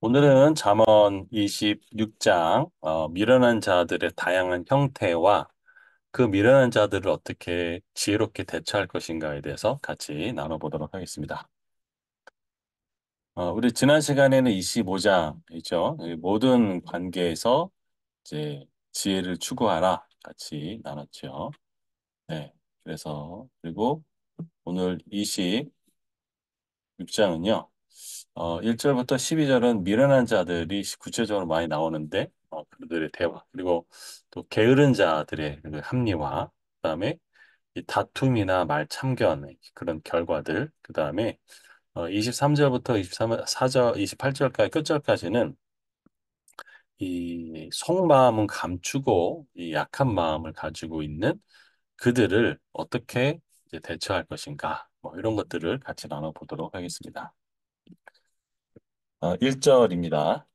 오늘은 잠언 26장, 미련한 자들의 다양한 형태와 그 미련한 자들을 어떻게 지혜롭게 대처할 것인가에 대해서 같이 나눠보도록 하겠습니다. 우리 지난 시간에는 25장이죠. 모든 관계에서 이제 지혜를 추구하라 같이 나눴죠. 네. 그리고 오늘 26장은요. 1절부터 12절은 미련한 자들이 구체적으로 많이 나오는데, 그들의 대화, 그리고 또 게으른 자들의 그 합리화, 그다음에 이 다툼이나 말 참견, 그런 결과들, 그다음에 23절부터 24절, 28절까지 끝절까지는 이 속마음은 감추고 이 약한 마음을 가지고 있는 그들을 어떻게 이제 대처할 것인가, 뭐 이런 것들을 같이 나눠보도록 하겠습니다. 1절입니다.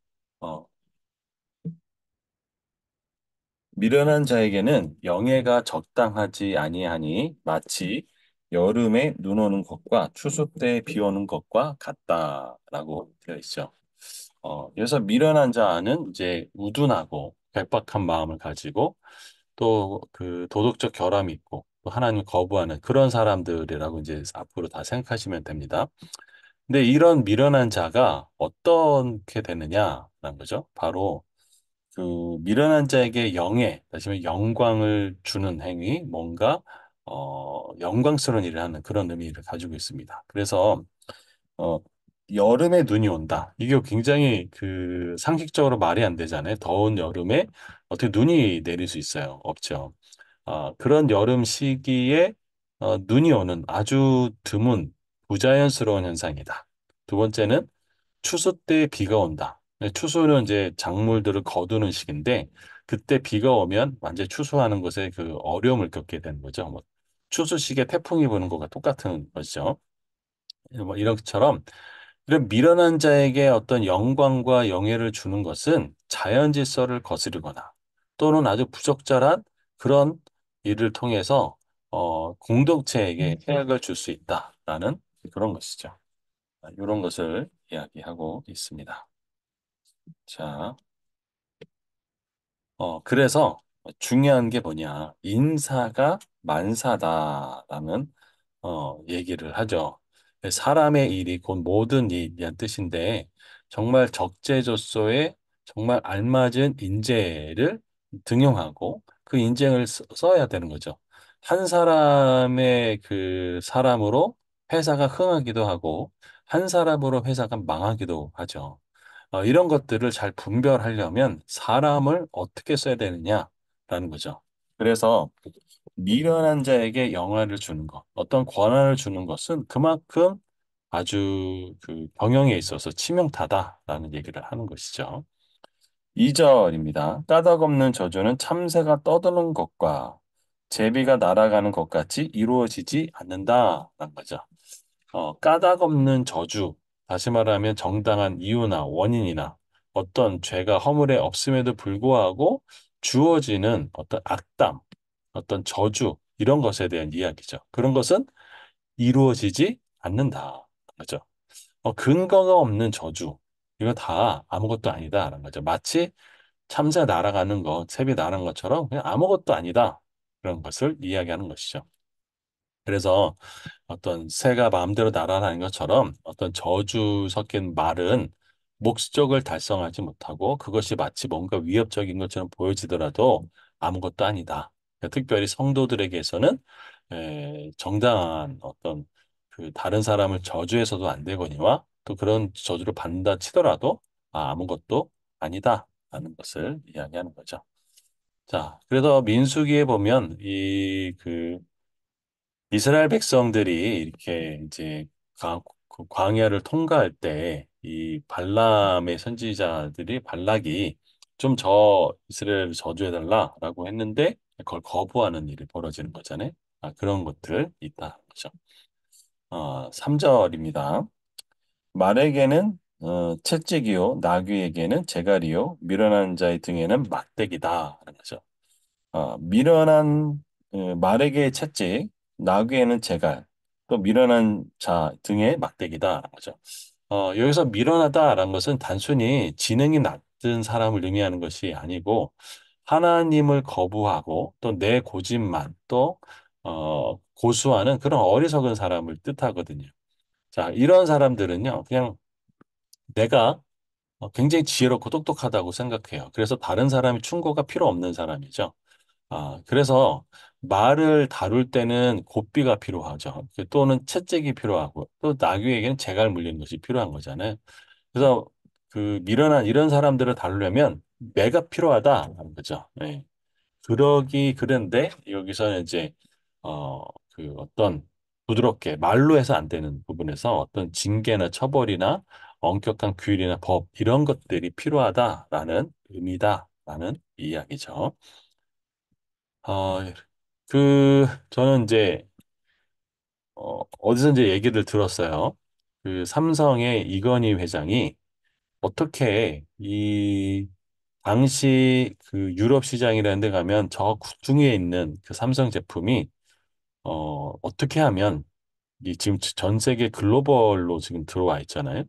미련한 자에게는 영예가 적당하지 아니하니 마치 여름에 눈 오는 것과 추수 때 비 오는 것과 같다라고 되어 있죠. 그래서 미련한 자는 이제 우둔하고 백박한 마음을 가지고 또 그 도덕적 결함이 있고 또 하나님을 거부하는 그런 사람들이라고 이제 앞으로 다 생각하시면 됩니다. 근데 이런 미련한 자가 어떻게 되느냐라는 거죠. 바로 그 미련한 자에게 다시 말해 영광을 주는 행위, 뭔가 영광스러운 일을 하는 그런 의미를 가지고 있습니다. 그래서 어, 여름에 눈이 온다. 이게 굉장히 그 상식적으로 말이 안 되잖아요. 더운 여름에 어떻게 눈이 내릴 수 있어요? 없죠. 그런 여름 시기에 눈이 오는 아주 드문 부자연스러운 현상이다. 두 번째는 추수 때 비가 온다. 네, 추수는 이제 작물들을 거두는 시기인데 그때 비가 오면 완전히 추수하는 것에 그 어려움을 겪게 되는 거죠. 뭐 추수 시기에 태풍이 부는 것과 똑같은 것이죠. 뭐 이런 것처럼 이런 미련한 자에게 어떤 영광과 영예를 주는 것은 자연 질서를 거스르거나 또는 아주 부적절한 그런 일을 통해서 공동체에게 해악을 줄 수 있다라는 그런 것이죠. 이런 것을 이야기하고 있습니다. 자, 그래서 중요한 게 뭐냐. 인사가 만사다라는, 얘기를 하죠. 사람의 일이 곧 모든 일이란 뜻인데, 정말 적재적소에 정말 알맞은 인재를 등용하고 그 인재를 써야 되는 거죠. 한 사람의 그 사람으로 회사가 흥하기도 하고, 한 사람으로 회사가 망하기도 하죠. 이런 것들을 잘 분별하려면 사람을 어떻게 써야 되느냐라는 거죠. 그래서 미련한 자에게 영화를 주는 것, 어떤 권한을 주는 것은 그만큼 아주 그 경영에 있어서 치명타다라는 얘기를 하는 것이죠. 2절입니다. 까닭 없는 저주는 참새가 떠드는 것과 제비가 날아가는 것 같이 이루어지지 않는다라는 거죠. 까닭 없는 저주, 다시 말하면 정당한 이유나 원인이나 어떤 죄가 허물에 없음에도 불구하고 주어지는 어떤 악담, 어떤 저주, 이런 것에 대한 이야기죠. 그런 것은 이루어지지 않는다. 그죠? 근거가 없는 저주, 이거 다 아무것도 아니다라는 거죠. 마치 참새 날아가는 것, 새비 날아가는 것처럼 그냥 아무것도 아니다. 그런 것을 이야기하는 것이죠. 그래서 어떤 새가 마음대로 날아다니는 것처럼 어떤 저주 섞인 말은 목적을 달성하지 못하고 그것이 마치 뭔가 위협적인 것처럼 보여지더라도 아무것도 아니다. 그러니까 특별히 성도들에게서는 정당한 어떤 그 다른 사람을 저주해서도 안 되거니와 또 그런 저주를 받는다 치더라도 아무것도 아니다 라는 것을 이야기하는 거죠. 자, 그래서 민수기에 보면 이 이스라엘 백성들이 이렇게 이제 그 광야를 통과할 때 이 발람의 선지자들이 발락이 좀 이스라엘을 저주해달라라고 했는데 그걸 거부하는 일이 벌어지는 거잖아요. 그런 것들 있다. 그죠? 3절입니다. 말에게는 채찍이요, 나귀에게는 재갈이요, 미련한 자의 등에는 막대기다. 라는 거죠. 미련한 말에게 채찍, 나귀에는 재갈, 또 미련한 자 등의 막대기다. 그죠? 여기서 미련하다라는 것은 단순히 지능이 낮은 사람을 의미하는 것이 아니고 하나님을 거부하고 또 내 고집만 또 고수하는 그런 어리석은 사람을 뜻하거든요. 자, 이런 사람들은요, 그냥 내가 굉장히 지혜롭고 똑똑하다고 생각해요. 그래서 다른 사람이 충고가 필요 없는 사람이죠. 그래서 말을 다룰 때는 고삐가 필요하죠. 또는 채찍이 필요하고 또 나귀에게는 재갈 물리는 것이 필요한 거잖아요. 그래서 그 미련한 이런 사람들을 다루려면 매가 필요하다는 거죠. 예. 그런데 여기서는 이제 어 어떤 부드럽게 말로 해서 안 되는 부분에서 어떤 징계나 처벌이나 엄격한 규율이나 법 이런 것들이 필요하다라는 의미다라는 이야기죠. 어, 저는 이제 어디서 이제 얘기를 들었어요. 그 삼성의 이건희 회장이 어떻게 이 당시 그 유럽 시장이라는 데 가면 저 구중에 있는 그 삼성 제품이 어떻게 하면 이 지금 전 세계 글로벌로 지금 들어와 있잖아요.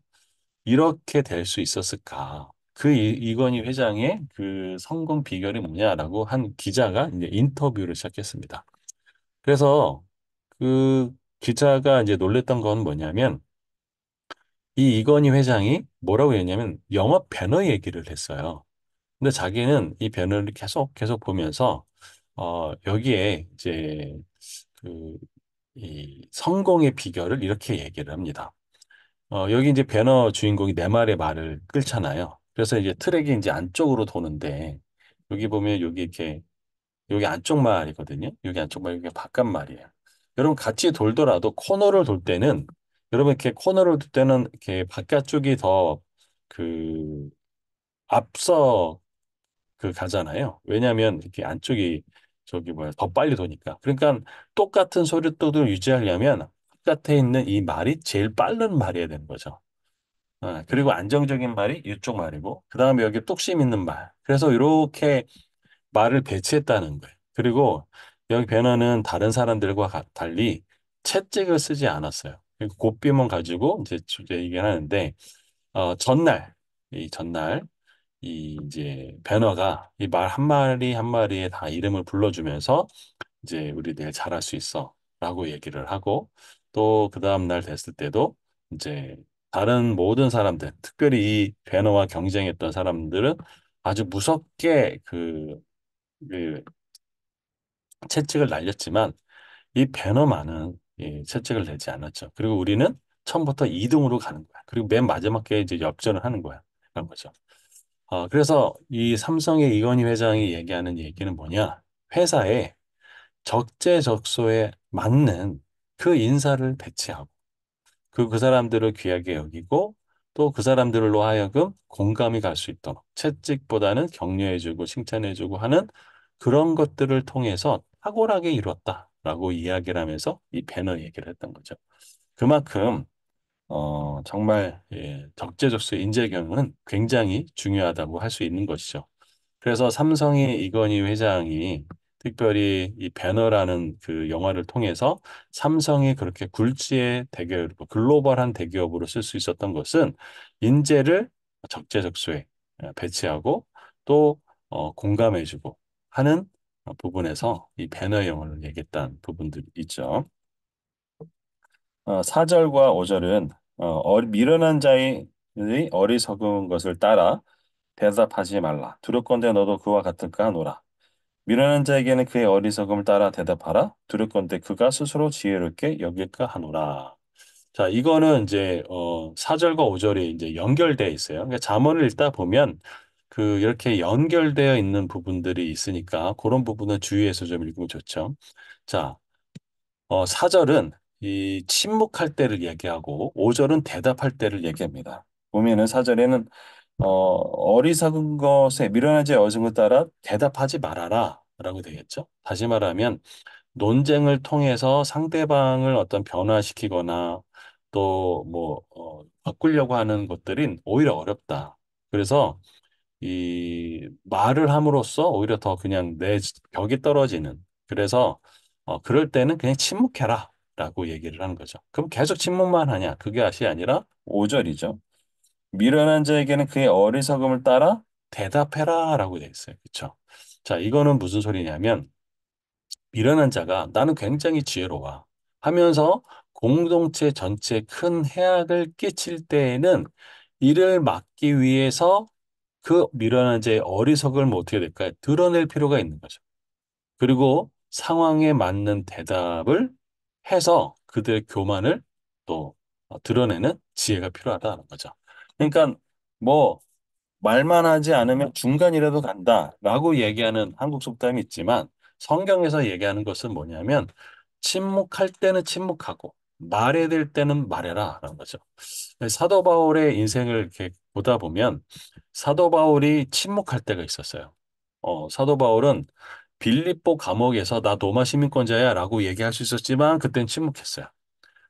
이렇게 될 수 있었을까? 그 이건희 회장의 그 성공 비결이 뭐냐라고 한 기자가 이제 인터뷰를 시작했습니다. 그래서 그 기자가 이제 놀랬던 건 뭐냐면 이 이건희 회장이 뭐라고 했냐면 영업 배너 얘기를 했어요. 근데 자기는 이 배너를 계속 보면서 여기에 이제 그 이 성공의 비결을 이렇게 얘기를 합니다. 여기 이제 배너 주인공이 네 마리의 말을 끌잖아요. 그래서 이제 트랙이 이제 안쪽으로 도는데 여기 보면 여기 이렇게 여기 안쪽 말이거든요. 여기 안쪽 말, 여기 바깥 말이에요. 여러분 같이 돌더라도 코너를 돌 때는 여러분 이렇게 코너를 돌 때는 이렇게 바깥쪽이 더 그 앞서 그 가잖아요. 왜냐하면 이렇게 안쪽이 저기 뭐야 더 빨리 도니까. 그러니까 똑같은 소리도를 유지하려면 바깥에 있는 이 말이 제일 빠른 말이어야 되는 거죠. 그리고 안정적인 말이 이쪽 말이고, 그 다음에 여기 뚝심 있는 말. 그래서 이렇게 말을 배치했다는 거예요. 그리고 여기 배너는 다른 사람들과 달리 채찍을 쓰지 않았어요. 그리고 곱비만 가지고 이제 얘기를 하는데, 전날, 이 이제 배너가 이 말 한 마리 한 마리에 다 이름을 불러주면서 이제 우리 내일 잘할 수 있어 라고 얘기를 하고 또 그 다음날 됐을 때도 이제 다른 모든 사람들, 특별히 이 배너와 경쟁했던 사람들은 아주 무섭게 그 채찍을 날렸지만 이 배너만은 이 채찍을 내지 않았죠. 그리고 우리는 처음부터 2등으로 가는 거야. 그리고 맨 마지막에 이제 역전을 하는 거야. 그런 거죠. 그래서 이 삼성의 이건희 회장이 얘기하는 얘기는 뭐냐? 회사에 적재적소에 맞는 그 인사를 배치하고 그 사람들을 귀하게 여기고 또 그 사람들로 하여금 공감이 갈 수 있도록 채찍보다는 격려해주고 칭찬해주고 하는 그런 것들을 통해서 탁월하게 이뤘다라고 이야기를 하면서 이 배너 얘기를 했던 거죠. 그만큼 정말 예, 적재적소의 인재 경영은 굉장히 중요하다고 할 수 있는 것이죠. 그래서 삼성의 이건희 회장이 특별히 이 배너라는 그 영화를 통해서 삼성이 그렇게 굴지의 대기업, 글로벌한 대기업으로 쓸 수 있었던 것은 인재를 적재적소에 배치하고 또 공감해주고 하는 부분에서 이 배너 영화를 얘기했다는 부분들이 있죠. 4절과 5절은 미련한 자의 어리석은 것을 따라 대답하지 말라. 두렵건대 너도 그와 같을까 하노라. 미련한 자에게는 그의 어리석음을 따라 대답하라. 두렵건대 그가 스스로 지혜롭게 여길까 하노라. 자, 이거는 이제 4절과 5절이 이제 연결되어 있어요. 그러니까 잠언을 읽다 보면 그 이렇게 연결되어 있는 부분들이 있으니까 그런 부분은 주의해서 좀 읽으면 좋죠. 자, 4절은 이 침묵할 때를 얘기하고 5절은 대답할 때를 얘기합니다. 보면은 4절에는 어리석은 것에 미련하지 어리석은 것 따라 대답하지 말아라 라고 되겠죠. 다시 말하면 논쟁을 통해서 상대방을 어떤 변화시키거나 또 뭐 바꾸려고 하는 것들은 오히려 어렵다. 그래서 이 말을 함으로써 오히려 더 그냥 내 벽이 떨어지는. 그래서 그럴 때는 그냥 침묵해라 라고 얘기를 하는 거죠. 그럼 계속 침묵만 하냐? 그게 아시 아니라 5절이죠. 미련한 자에게는 그의 어리석음을 따라 대답해라라고 돼 있어요. 그렇죠? 자, 이거는 무슨 소리냐면 미련한 자가 나는 굉장히 지혜로워 하면서 공동체 전체에 큰 해악을 끼칠 때에는 이를 막기 위해서 그 미련한 자의 어리석음을 뭐 어떻게 될까요? 드러낼 필요가 있는 거죠. 그리고 상황에 맞는 대답을 해서 그들의 교만을 또 드러내는 지혜가 필요하다는 거죠. 그러니까 뭐 말만 하지 않으면 중간이라도 간다라고 얘기하는 한국 속담이 있지만 성경에서 얘기하는 것은 뭐냐면 침묵할 때는 침묵하고 말해야 될 때는 말해라라는 거죠. 사도 바울의 인생을 이렇게 보다 보면 사도 바울이 침묵할 때가 있었어요. 사도 바울은 빌립보 감옥에서 나 로마 시민권자야라고 얘기할 수 있었지만 그땐 침묵했어요.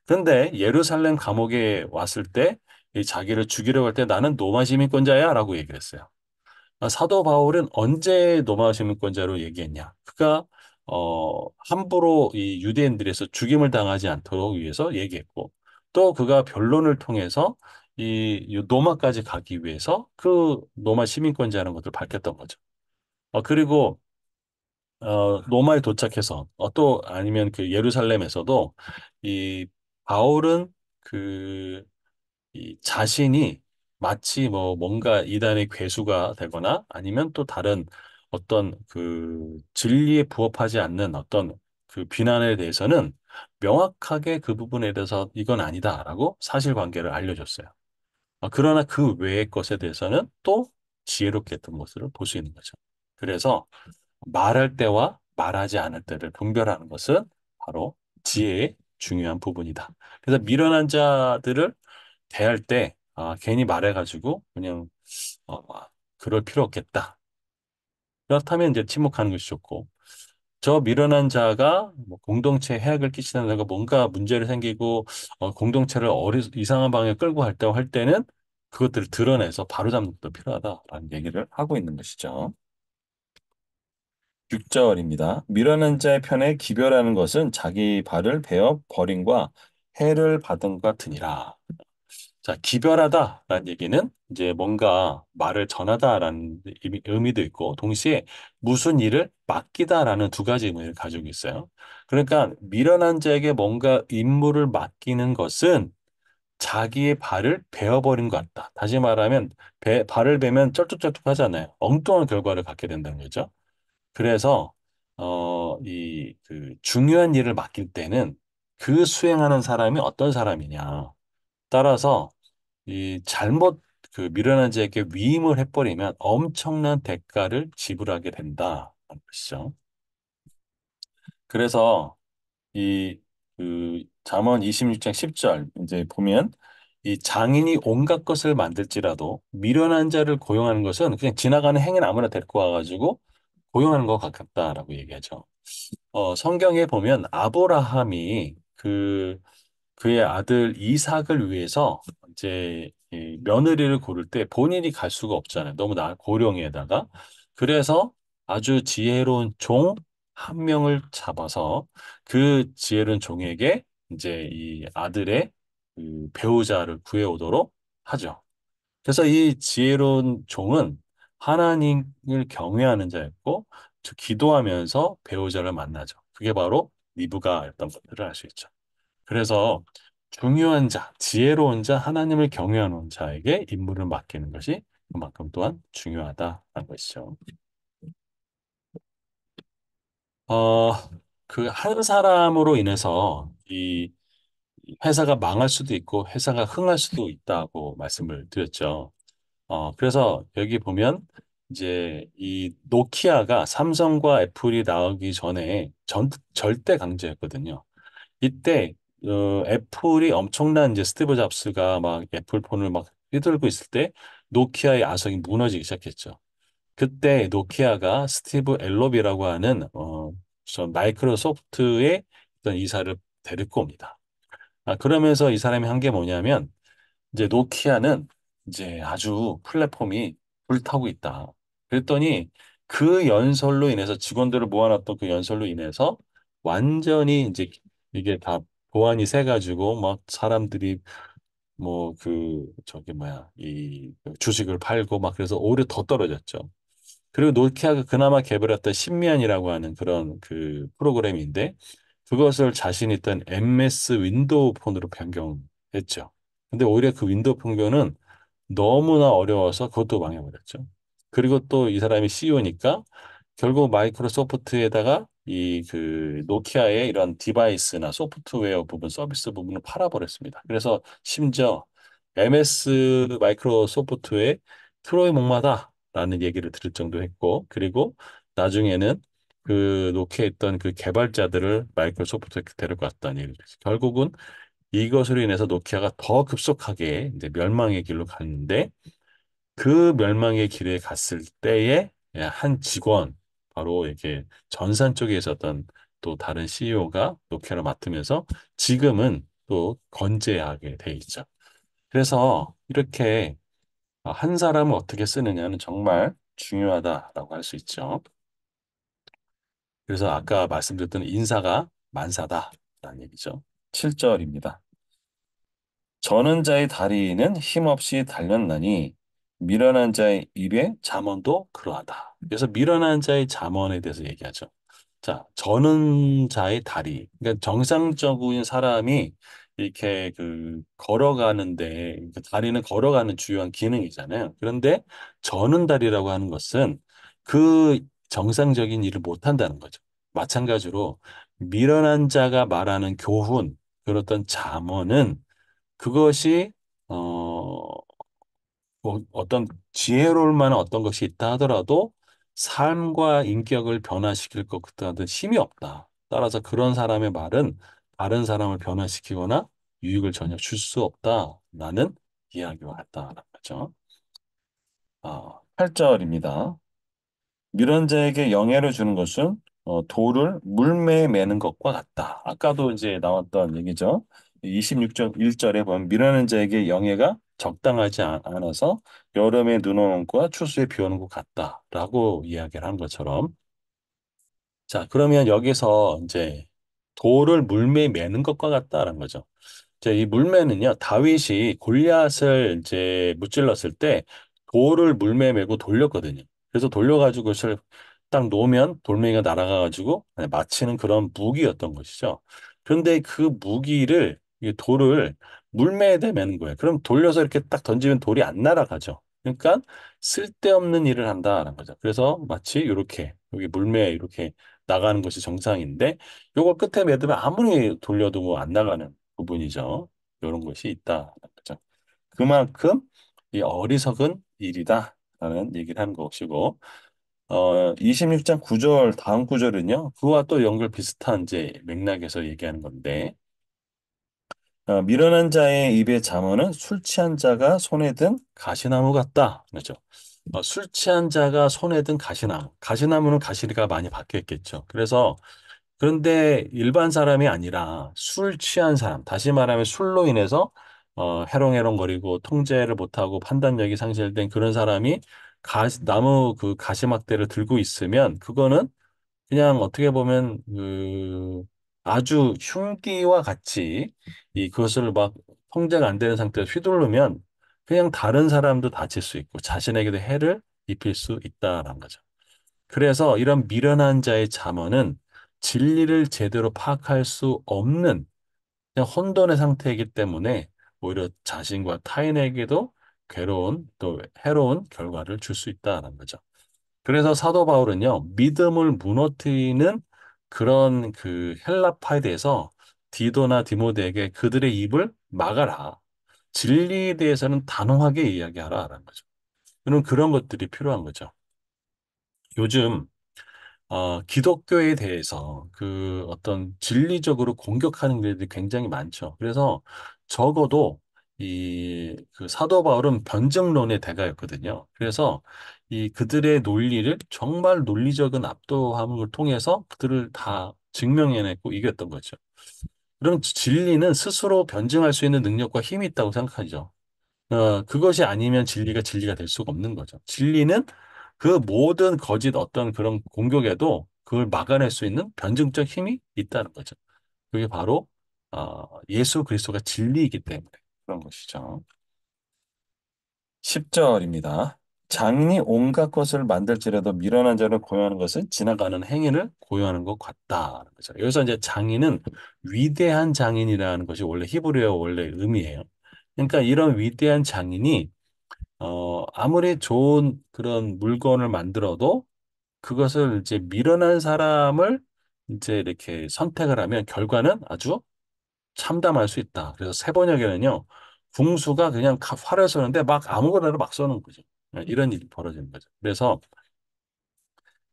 그런데 예루살렘 감옥에 왔을 때 이 자기를 죽이려고 할 때 나는 로마 시민권자야라고 얘기를 했어요. 사도 바울은 언제 로마 시민권자로 얘기했냐? 그가 함부로 이 유대인들에서 죽임을 당하지 않도록 위해서 얘기했고 또 그가 변론을 통해서 이 로마까지 가기 위해서 그 로마 시민권자라는 것을 밝혔던 거죠. 그리고 로마에 도착해서 또 아니면 그 예루살렘에서도 이 바울은 그 이 자신이 마치 뭐 뭔가 이단의 괴수가 되거나 아니면 또 다른 어떤 그 진리에 부합하지 않는 어떤 그 비난에 대해서는 명확하게 그 부분에 대해서 이건 아니다라고 사실관계를 알려줬어요. 그러나 그 외의 것에 대해서는 또 지혜롭게 했던 모습을 볼 수 있는 거죠. 그래서 말할 때와 말하지 않을 때를 분별하는 것은 바로 지혜의 중요한 부분이다. 그래서 미련한 자들을 대할 때 괜히 말해가지고 그냥 그럴 필요 없겠다. 그렇다면 이제 침묵하는 것이 좋고 저 미련한 자가 뭐 공동체에 해악을 끼치는 데가 뭔가 문제를 생기고 공동체를 이상한 방향에 끌고 할 때는 그것들을 드러내서 바로잡는 것도 필요하다라는 얘기를 하고 있는 것이죠. 6절입니다. 미련한 자의 편에 기별하는 것은 자기 발을 베어 버림과 해를 받은 것 같으니라. 자, 기별하다라는 얘기는 이제 뭔가 말을 전하다라는 의미도 있고 동시에 무슨 일을 맡기다라는 두 가지 의미를 가지고 있어요. 그러니까 미련한 자에게 뭔가 임무를 맡기는 것은 자기의 발을 베어버린 것 같다. 다시 말하면 발을 베면 쩔뚝쩔뚝 하잖아요. 엉뚱한 결과를 갖게 된다는 거죠. 그래서 이 그 중요한 일을 맡길 때는 그 수행하는 사람이 어떤 사람이냐. 따라서 이 잘못 그 미련한 자에게 위임을 해버리면 엄청난 대가를 지불하게 된다는 것이죠. 그래서 이 그 잠언 26장 10절 이제 보면 이 장인이 온갖 것을 만들지라도 미련한 자를 고용하는 것은 그냥 지나가는 행인 아무나 데리고 와가지고 고용하는 것 같다라고 얘기하죠. 성경에 보면 아브라함이 그의 아들 이삭을 위해서 이제 이 며느리를 고를 때 본인이 갈 수가 없잖아요. 너무 고령에다가. 그래서 아주 지혜로운 종 한 명을 잡아서 그 지혜로운 종에게 이제 이 아들의 그 배우자를 구해오도록 하죠. 그래서 이 지혜로운 종은 하나님을 경외하는 자였고 기도하면서 배우자를 만나죠. 그게 바로 리브가였던 것들을 알 수 있죠. 그래서 중요한 자, 지혜로운 자, 하나님을 경외하는 자에게 임무를 맡기는 것이 그만큼 또한 중요하다는 것이죠. 어, 그 한 사람으로 인해서 이 회사가 망할 수도 있고 회사가 흥할 수도 있다고 말씀을 드렸죠. 그래서 여기 보면 이제 이 노키아가 삼성과 애플이 나오기 전에 절대 강자였거든요. 이때 애플이 엄청난 이제 스티브 잡스가 막 애플 폰을 막 휘둘고 있을 때 노키아의 아성이 무너지기 시작했죠. 그때 노키아가 스티브 엘롭이라고 하는 저 마이크로소프트의 어떤 이사를 데리고 옵니다. 그러면서 이 사람이 한 게 뭐냐면 이제 노키아는 이제 아주 플랫폼이 불타고 있다. 그랬더니 그 연설로 인해서 직원들을 모아놨던 그 연설로 인해서 완전히 이제 이게 다 보안이 새가지고 막 사람들이 뭐 저기 뭐야, 주식을 팔고 막 그래서 오히려 더 떨어졌죠. 그리고 노키아가 그나마 개발했던 신미안이라고 하는 그런 프로그램인데 그것을 자신 있던 MS 윈도우 폰으로 변경했죠. 근데 오히려 그 윈도우 변경은 너무나 어려워서 그것도 망해버렸죠. 그리고 또 이 사람이 CEO니까 결국 마이크로소프트에다가 노키아의 이런 디바이스나 소프트웨어 부분, 서비스 부분을 팔아버렸습니다. 그래서 심지어 MS 마이크로소프트의 트로이 목마다라는 얘기를 들을 정도 했고, 그리고 나중에는 그 노키아에 있던 그 개발자들을 마이크로소프트에 데려갔다는 얘기를 했어요. 결국은 이것으로 인해서 노키아가 더 급속하게 이제 멸망의 길로 갔는데 그 멸망의 길에 갔을 때에 한 직원, 바로 이렇게 전산 쪽에 있었던 또 다른 CEO가 노키아를 맡으면서 지금은 또 건재하게 돼 있죠. 그래서 이렇게 한 사람을 어떻게 쓰느냐는 정말 중요하다라고 할 수 있죠. 그래서 아까 말씀드렸던 인사가 만사다라는 얘기죠. 7절입니다. 저는 자의 다리는 힘없이 달렸나니 미련한 자의 입에 잠언도 그러하다. 그래서 미련한 자의 잠언에 대해서 얘기하죠. 자, 저는 자의 다리. 그러니까 정상적인 사람이 이렇게 걸어가는데 그 다리는 걸어가는 주요한 기능이잖아요. 그런데 저는 다리라고 하는 것은 그 정상적인 일을 못 한다는 거죠. 마찬가지로 미련한 자가 말하는 교훈, 그런 어떤 잠언은 그것이 뭐 어떤 지혜로울 만한 어떤 것이 있다 하더라도 삶과 인격을 변화시킬 것 같은 힘이 없다. 따라서 그런 사람의 말은 다른 사람을 변화시키거나 유익을 전혀 줄 수 없다라는 이야기와 같다라는 거죠. 8절입니다. 미련자에게 영예를 주는 것은 돌을 물매에 매는 것과 같다. 아까도 이제 나왔던 얘기죠. 26절 1절에 보면 미련한 자에게 영예가 적당하지 않아서 여름에 눈 오는 것과 추수에 비 오는 것 같다라고 이야기를 한 것처럼 자, 그러면 여기서 이제 돌을 물매에 매는 것과 같다라는 거죠. 이 물매는요, 다윗이 골리앗을 이제 무찔렀을 때 돌을 물매에 메고 돌렸거든요. 그래서 돌려가지고 그것을 딱 놓으면 돌멩이가 날아가가지고 맞히는 그런 무기였던 것이죠. 그런데 그 무기를, 이 돌을 물매에다 매는 거예요. 그럼 돌려서 이렇게 딱 던지면 돌이 안 날아가죠. 그러니까 쓸데없는 일을 한다는 거죠. 그래서 마치 이렇게, 여기 물매에 이렇게 나가는 것이 정상인데, 요거 끝에 매두면 아무리 돌려도 뭐 안 나가는 부분이죠. 이런 것이 있다. 그죠? 그만큼 이 어리석은 일이다라는 얘기를 하는 것이고, 26장 9절 다음 구절은요. 그와 또 연결 비슷한 이제 맥락에서 얘기하는 건데, 미련한 자의 입의 잠언은 술 취한 자가 손에 든 가시나무 같다. 그렇죠? 술 취한 자가 손에 든 가시나무. 가시나무는 가시가 많이 바뀌어 있겠죠. 그런데 일반 사람이 아니라 술 취한 사람, 다시 말하면 술로 인해서 해롱해롱거리고 통제를 못하고 판단력이 상실된 그런 사람이 나무 그 가시막대를 들고 있으면 그거는 그냥 어떻게 보면 아주 흉기와 같이 그것을 막 통제가 안 되는 상태에서 휘두르면 그냥 다른 사람도 다칠 수 있고 자신에게도 해를 입힐 수 있다라는 거죠. 그래서 이런 미련한 자의 잠언은 진리를 제대로 파악할 수 없는 그냥 혼돈의 상태이기 때문에 오히려 자신과 타인에게도 괴로운 또 해로운 결과를 줄 수 있다는 거죠. 그래서 사도 바울은요, 믿음을 무너뜨리는 그런 헬라파에 대해서 디도나 디모데에게 그들의 입을 막아라. 진리에 대해서는 단호하게 이야기하라라는 거죠. 그런 것들이 필요한 거죠. 요즘 기독교에 대해서 어떤 진리적으로 공격하는 일들이 굉장히 많죠. 그래서 적어도 사도 바울은 변증론의 대가였거든요. 그래서 그들의 논리를 정말 논리적인 압도함을 통해서 그들을 다 증명해냈고 이겼던 거죠. 그럼 진리는 스스로 변증할 수 있는 능력과 힘이 있다고 생각하죠. 그것이 아니면 진리가 될 수가 없는 거죠. 진리는 그 모든 거짓 어떤 그런 공격에도 그걸 막아낼 수 있는 변증적 힘이 있다는 거죠. 그게 바로 예수 그리스도가 진리이기 때문에. 그런 것이죠. 10절입니다. 장인이 온갖 것을 만들지라도 미련한 자를 고용하는 것은 지나가는 행위를 고용하는 것 같다. 그죠? 여기서 이제 장인은 위대한 장인이라는 것이 원래 히브리어 원래 의미예요. 그러니까 이런 위대한 장인이 아무리 좋은 그런 물건을 만들어도 그것을 이제 미련한 사람을 이제 이렇게 선택을 하면 결과는 아주 참담할 수 있다. 그래서 세 번역에는요, 궁수가 그냥 활을 쏘는데 막 아무거나 막 쏘는 거죠. 이런 일이 벌어지는 거죠. 그래서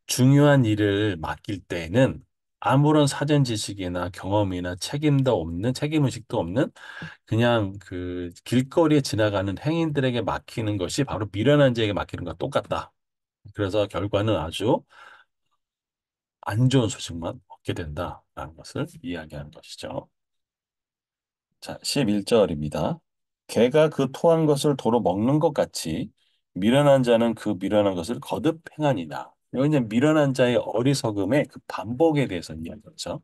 중요한 일을 맡길 때에는 아무런 사전 지식이나 경험이나 책임도 없는, 책임의식도 없는 그냥 그 길거리에 지나가는 행인들에게 맡기는 것이 바로 미련한 자에게 맡기는 것과 똑같다. 그래서 결과는 아주 안 좋은 소식만 얻게 된다라는 것을 이야기하는 것이죠. 자, 11절입니다. 개가 그 토한 것을 도로 먹는 것 같이 미련한 자는 그 미련한 것을 거듭 행하니라. 이건 이제 미련한 자의 어리석음의 그 반복에 대해서 이야기하죠.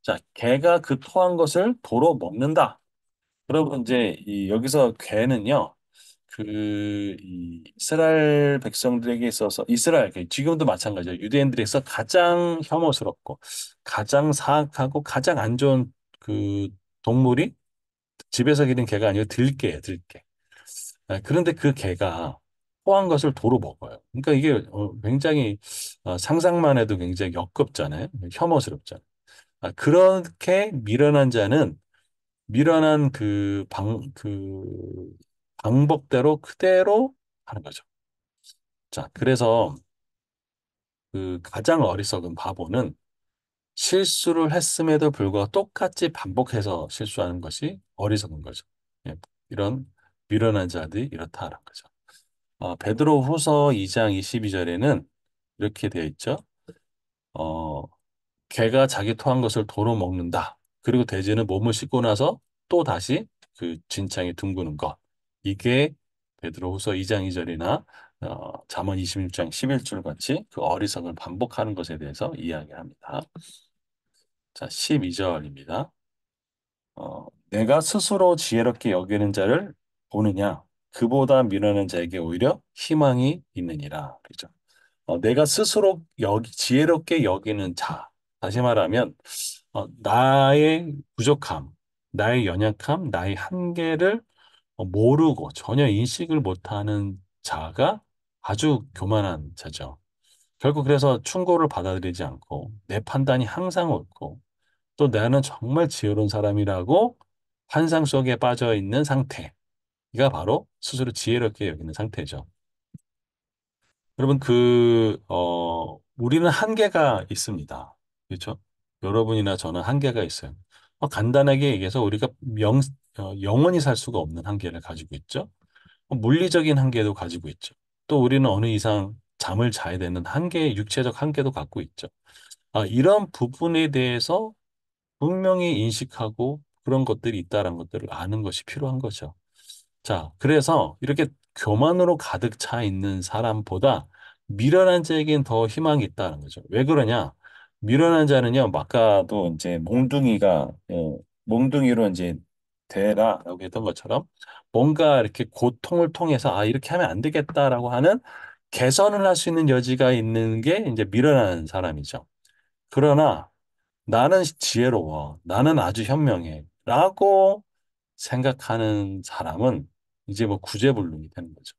자, 개가 그 토한 것을 도로 먹는다. 여러분 이제 여기서 개는요. 이 이스라엘 백성들에게 있어서 이스라엘 지금도 마찬가지예요. 유대인들에서 가장 혐오스럽고 가장 사악하고 가장 안 좋은 그 동물이 집에서 기른 개가 아니고 들개예요, 들개. 그런데 그 개가 토한 것을 도로 먹어요. 그러니까 이게 굉장히 상상만 해도 굉장히 역겹잖아요. 혐오스럽잖아요. 그렇게 미련한 자는 미련한 그 방법대로 그대로 하는 거죠. 자, 그래서 그 가장 어리석은 바보는 실수를 했음에도 불구하고 똑같이 반복해서 실수하는 것이 어리석은 거죠. 예, 이런 미련한 자들이 이렇다는 거죠. 베드로 후서 2장 22절에는 이렇게 되어 있죠. 어, 개가 자기 토한 것을 도로 먹는다. 그리고 돼지는 몸을 씻고 나서 또 다시 그 진창에 둥그는 것. 이게 베드로후서 2장 2절이나 잠언 26장 11절 같이 그 어리석을 반복하는 것에 대해서 이야기합니다. 자, 12절입니다. 내가 스스로 지혜롭게 여기는 자를 보느냐? 그보다 미련한 자에게 오히려 희망이 있느니라. 그죠? 내가 스스로 지혜롭게 여기는 자. 다시 말하면, 나의 부족함, 나의 연약함, 나의 한계를 모르고 전혀 인식을 못하는 자가 아주 교만한 자죠. 결국 그래서 충고를 받아들이지 않고 내 판단이 항상 옳고 또 나는 정말 지혜로운 사람이라고 환상 속에 빠져 있는 상태. 이가 바로 스스로 지혜롭게 여기는 상태죠. 여러분, 우리는 한계가 있습니다. 그렇죠? 여러분이나 저는 한계가 있어요. 간단하게 얘기해서 우리가 영원히 살 수가 없는 한계를 가지고 있죠. 물리적인 한계도 가지고 있죠. 또 우리는 어느 이상 잠을 자야 되는 육체적 한계도 갖고 있죠. 이런 부분에 대해서 분명히 인식하고 그런 것들이 있다는 것들을 아는 것이 필요한 거죠. 자, 그래서 이렇게 교만으로 가득 차 있는 사람보다 미련한 자에겐 더 희망이 있다는 거죠. 왜 그러냐? 미련한 자는요, 아까도 이제 몽둥이로 이제 되라라고 했던 것처럼 뭔가 이렇게 고통을 통해서 이렇게 하면 안 되겠다라고 하는 개선을 할 수 있는 여지가 있는 게 이제 미련한 사람이죠. 그러나 나는 지혜로워. 나는 아주 현명해. 라고 생각하는 사람은 이제 뭐 구제불능이 되는 거죠.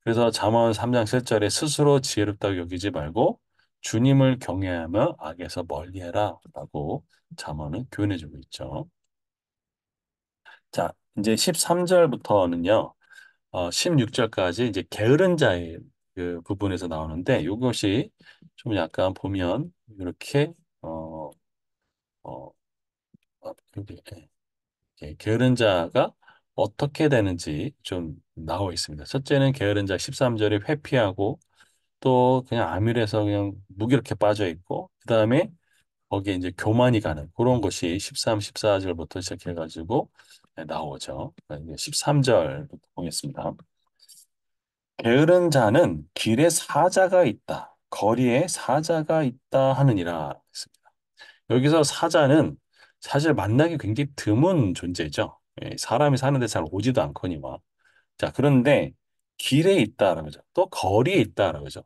그래서 잠언 3장 7절에 스스로 지혜롭다고 여기지 말고 주님을 경외하며 악에서 멀리해라 라고 잠언은 교훈해주고 있죠. 자, 이제 13절부터는요, 16절까지 이제 게으른 자의 그 부분에서 나오는데 이것이 좀 약간 보면 이렇게 어, 어, 여기 게으른 자가 어떻게 되는지 좀 나와 있습니다. 첫째는 게으른 자 13절에 회피하고 또 그냥 암울해서 그냥 무기력해 빠져 있고 그다음에 거기에 이제 교만이 가는 그런 것이 13, 14절부터 시작해가지고 나오죠. 13절부터 보겠습니다. 게으른 자는 길에 사자가 있다. 거리에 사자가 있다 하느니라 했습니다. 여기서 사자는 사실 만나기 굉장히 드문 존재죠. 사람이 사는데 잘 오지도 않거니와. 자, 그런데 길에 있다라는 거죠. 또 거리에 있다라는 거죠.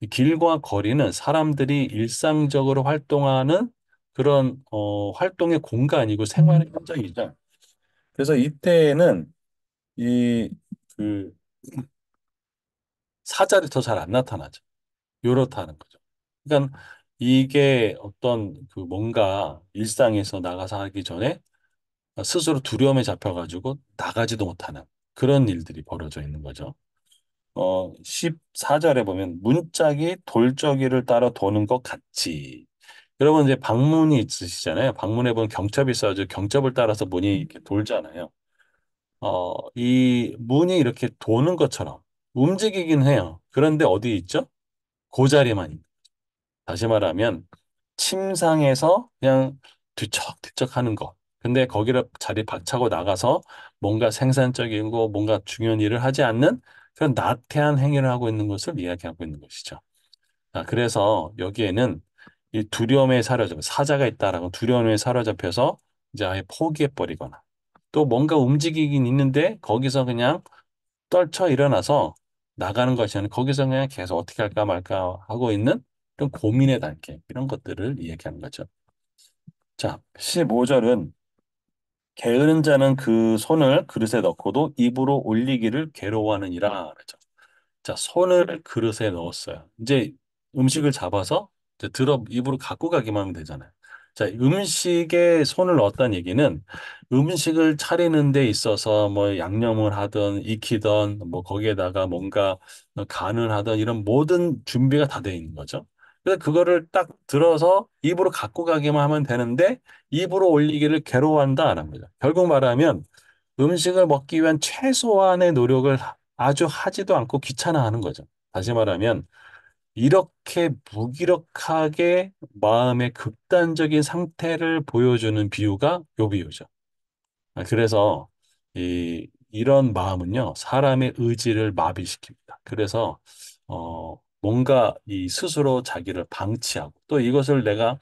이 길과 거리는 사람들이 일상적으로 활동하는 그런 활동의 공간이고 생활의 현장이죠. 그래서 이때에는 이 그 사절이 더 잘 안 나타나죠. 요렇다는 거죠. 그러니까 이게 어떤 그 뭔가 일상에서 나가서 하기 전에 스스로 두려움에 잡혀가지고 나가지도 못하는 그런 일들이 벌어져 있는 거죠. 14절에 보면 문짝이 돌적이를 따라 도는 것 같이. 여러분 이제 방문이 있으시잖아요. 방문해 보면 경첩이 있어가지고 경첩을 따라서 문이 이렇게 돌잖아요. 이 문이 이렇게 도는 것처럼 움직이긴 해요. 그런데 어디 있죠? 그 자리만 있는. 다시 말하면 침상에서 그냥 뒤척뒤척 하는 거. 근데 거기를 자리 박차고 나가서 뭔가 생산적이고 뭔가 중요한 일을 하지 않는 그런 나태한 행위를 하고 있는 것을 이야기하고 있는 것이죠. 자, 그래서 여기에는 이 두려움에 사로잡혀 사자가 있다라고 두려움에 사로잡혀서 이제 아예 포기해버리거나 또 뭔가 움직이긴 있는데 거기서 그냥 떨쳐 일어나서 나가는 것이 아니라 거기서 그냥 계속 어떻게 할까 말까 하고 있는 그런 고민의 단계 이런 것들을 이야기하는 거죠. 자, 15절은 게으른 자는 그 손을 그릇에 넣고도 입으로 올리기를 괴로워하느니라 그러죠. 자, 손을 그릇에 넣었어요. 이제 음식을 잡아서 이제 들어 입으로 갖고 가기만 하면 되잖아요. 자, 음식에 손을 넣었다는 얘기는 음식을 차리는 데 있어서 뭐 양념을 하든 익히든 뭐 거기에다가 뭔가 간을 하든 이런 모든 준비가 다 돼 있는 거죠. 그래서 그거를 딱 들어서 입으로 갖고 가기만 하면 되는데 입으로 올리기를 괴로워한다라는 거죠. 결국 말하면 음식을 먹기 위한 최소한의 노력을 아주 하지도 않고 귀찮아하는 거죠. 다시 말하면 이렇게 무기력하게 마음의 극단적인 상태를 보여주는 비유가 요 비유죠. 그래서 이런 마음은요, 사람의 의지를 마비시킵니다. 그래서 뭔가 이 스스로 자기를 방치하고 또 이것을 내가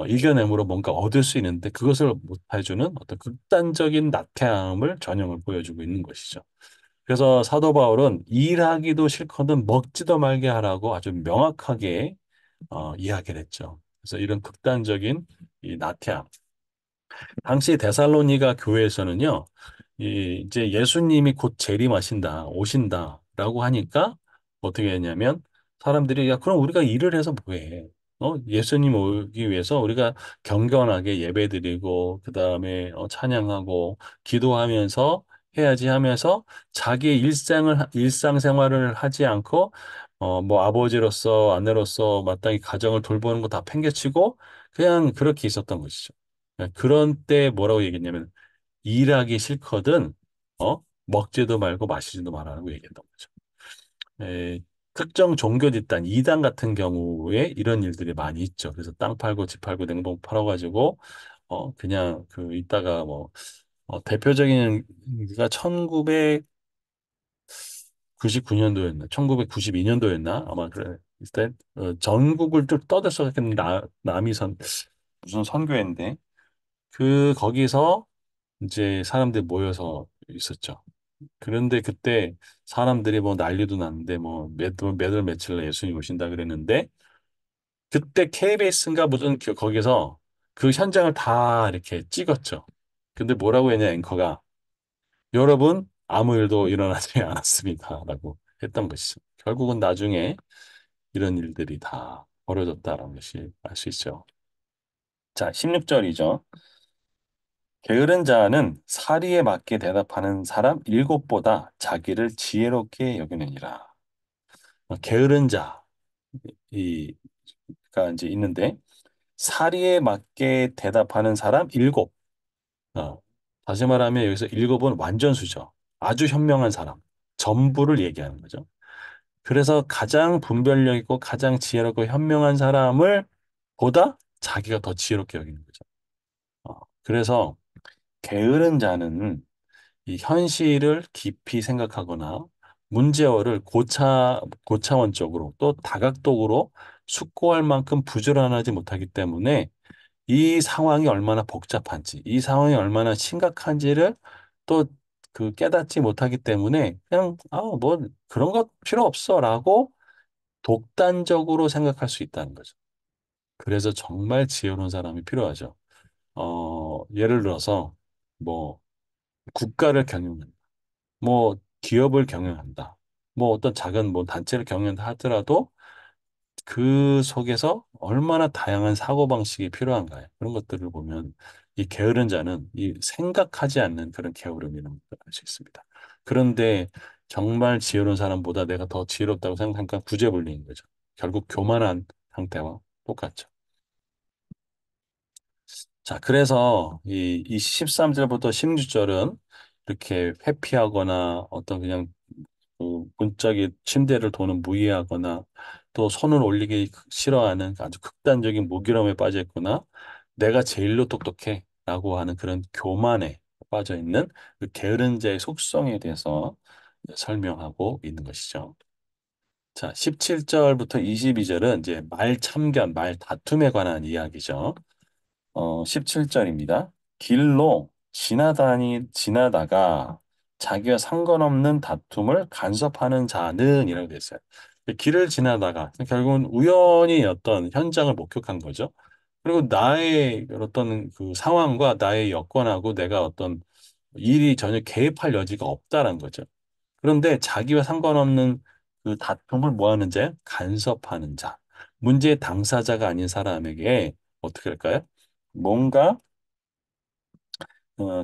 이겨냄으로 뭔가 얻을 수 있는데 그것을 못 해주는 어떤 극단적인 나태함을 전형을 보여주고 있는 것이죠. 그래서 사도 바울은 일하기도 싫거든 먹지도 말게 하라고 아주 명확하게 이야기를 했죠. 그래서 이런 극단적인 이 나태함. 당시 데살로니가 교회에서는요, 이제 예수님이 곧 재림하신다, 오신다라고 하니까 어떻게 했냐면 사람들이 야, 그럼 우리가 일을 해서 뭐해? 예수님 오기 위해서 우리가 경건하게 예배드리고 그다음에 찬양하고 기도하면서 해야지 하면서 자기의 일상생활을 하지 않고 뭐 아버지로서 아내로서 마땅히 가정을 돌보는 거 다 팽개치고 그냥 그렇게 있었던 것이죠. 그런 때 뭐라고 얘기했냐면 일하기 싫거든 먹지도 말고 마시지도 말라고 얘기했던 거죠. 에, 특정 종교 집단 이단 같은 경우에 이런 일들이 많이 있죠. 그래서 땅 팔고 집 팔고 냉동 팔아가지고 그냥 그 이따가 뭐 대표적인 가 1999년도였나 1992년도였나 아마 그래 그때 전국을 쭉 떠들썩했는 남이선 무슨 선교회인데 그 거기서 이제 사람들이 모여서 있었죠. 그런데 그때 사람들이 뭐 난리도 났는데 뭐 몇월 며칠 날 예수님 오신다 그랬는데 그때 KBS인가 무슨 거기서 그 현장을 다 이렇게 찍었죠. 근데 뭐라고 했냐 앵커가 여러분 아무 일도 일어나지 않았습니다라고 했던 것이죠. 결국은 나중에 이런 일들이 다 벌어졌다라는 것이 알 수 있죠. 자, 16절이죠. 게으른 자는 사리에 맞게 대답하는 사람 일곱보다 자기를 지혜롭게 여기느니라. 게으른 자, 이가 이제 있는데 사리에 맞게 대답하는 사람 일곱. 어, 다시 말하면 여기서 일곱은 완전수죠. 아주 현명한 사람, 전부를 얘기하는 거죠. 그래서 가장 분별력 있고 가장 지혜롭고 현명한 사람을 보다 자기가 더 지혜롭게 여기는 거죠. 그래서 게으른 자는 이 현실을 깊이 생각하거나 문제어를 고차원적으로 또 다각도로 숙고할 만큼 부지런하지 못하기 때문에 이 상황이 얼마나 복잡한지, 이 상황이 얼마나 심각한지를 또 그 깨닫지 못하기 때문에 그냥, 뭐 그런 거 필요 없어라고 독단적으로 생각할 수 있다는 거죠. 그래서 정말 지혜로운 사람이 필요하죠. 예를 들어서 뭐 국가를 경영한다. 뭐 기업을 경영한다. 뭐 어떤 작은 뭐 단체를 경영한다 하더라도 그 속에서 얼마나 다양한 사고방식이 필요한가요? 그런 것들을 보면 이 게으른 자는 이 생각하지 않는 그런 게으름이라는 걸 알 수 있습니다. 그런데 정말 지혜로운 사람보다 내가 더 지혜롭다고 생각하니까 구제불능인 거죠. 결국 교만한 상태와 똑같죠. 자, 그래서 이 13절부터 16절은 이렇게 회피하거나 어떤 그냥 문짝이 침대를 도는 무의하거나 또 손을 올리기 싫어하는 아주 극단적인 무기력에 빠져 있거나 내가 제일로 똑똑해 라고 하는 그런 교만에 빠져 있는 그 게으른 자의 속성에 대해서 설명하고 있는 것이죠. 자, 17절부터 22절은 이제 말 참견, 말 다툼에 관한 이야기죠. 17절입니다. 길로 지나다가 자기와 상관없는 다툼을 간섭하는 자는 이라고 되어 있어요. 길을 지나다가 결국은 우연히 어떤 현장을 목격한 거죠. 그리고 나의 어떤 그 상황과 나의 여건하고 내가 어떤 일이 전혀 개입할 여지가 없다는 거죠. 그런데 자기와 상관없는 그 다툼을 뭐 하는 자? 간섭하는 자. 문제의 당사자가 아닌 사람에게 어떻게 할까요? 뭔가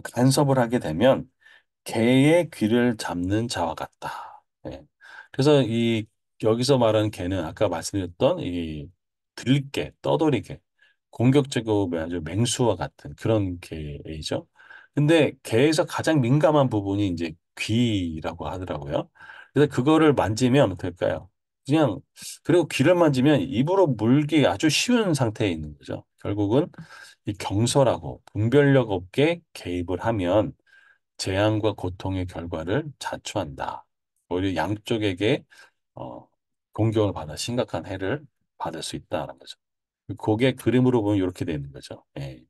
간섭을 하게 되면 개의 귀를 잡는 자와 같다. 예. 그래서 이 여기서 말하는 개는 아까 말씀드렸던 이 들개, 떠돌이개, 공격적이고 아주 맹수와 같은 그런 개이죠. 근데 개에서 가장 민감한 부분이 이제 귀라고 하더라고요. 그래서 그거를 만지면 어떨까요? 그냥 그리고 귀를 만지면 입으로 물기 아주 쉬운 상태에 있는 거죠. 결국은 이 경솔하고 분별력 없게 개입을 하면 재앙과 고통의 결과를 자초한다. 오히려 양쪽에게 어, 공격을 받아 심각한 해를 받을 수 있다는 거죠. 그게 그림으로 보면 이렇게 되는 거죠. 예,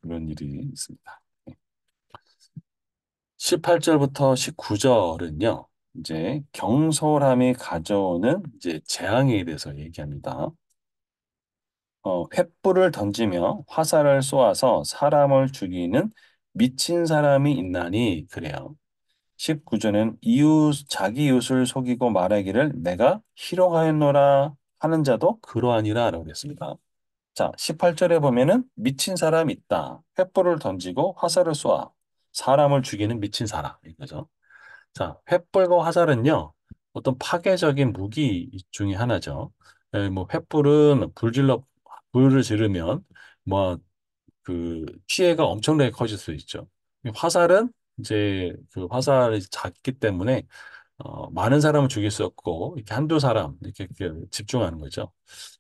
그런 일이 있습니다. 18절부터 19절은요, 이제 경솔함이 가져오는 이제 재앙에 대해서 얘기합니다. 횃불을 던지며 화살을 쏘아서 사람을 죽이는 미친 사람이 있나니 그래요. 19절은 자기 이웃을 속이고 말하기를 내가 희롱하였노라 하는 자도 그러하니라 라고 했습니다. 자, 18절에 보면은 미친 사람이 있다. 횃불을 던지고 화살을 쏘아 사람을 죽이는 미친 사람. 이거죠. 자, 횃불과 화살은요, 어떤 파괴적인 무기 중에 하나죠. 뭐, 횃불은 불을 지르면, 뭐, 그, 피해가 엄청나게 커질 수 있죠. 화살은 이제 그 화살이 작기 때문에, 많은 사람을 죽일 수 없고, 이렇게 한두 사람, 이렇게 집중하는 거죠.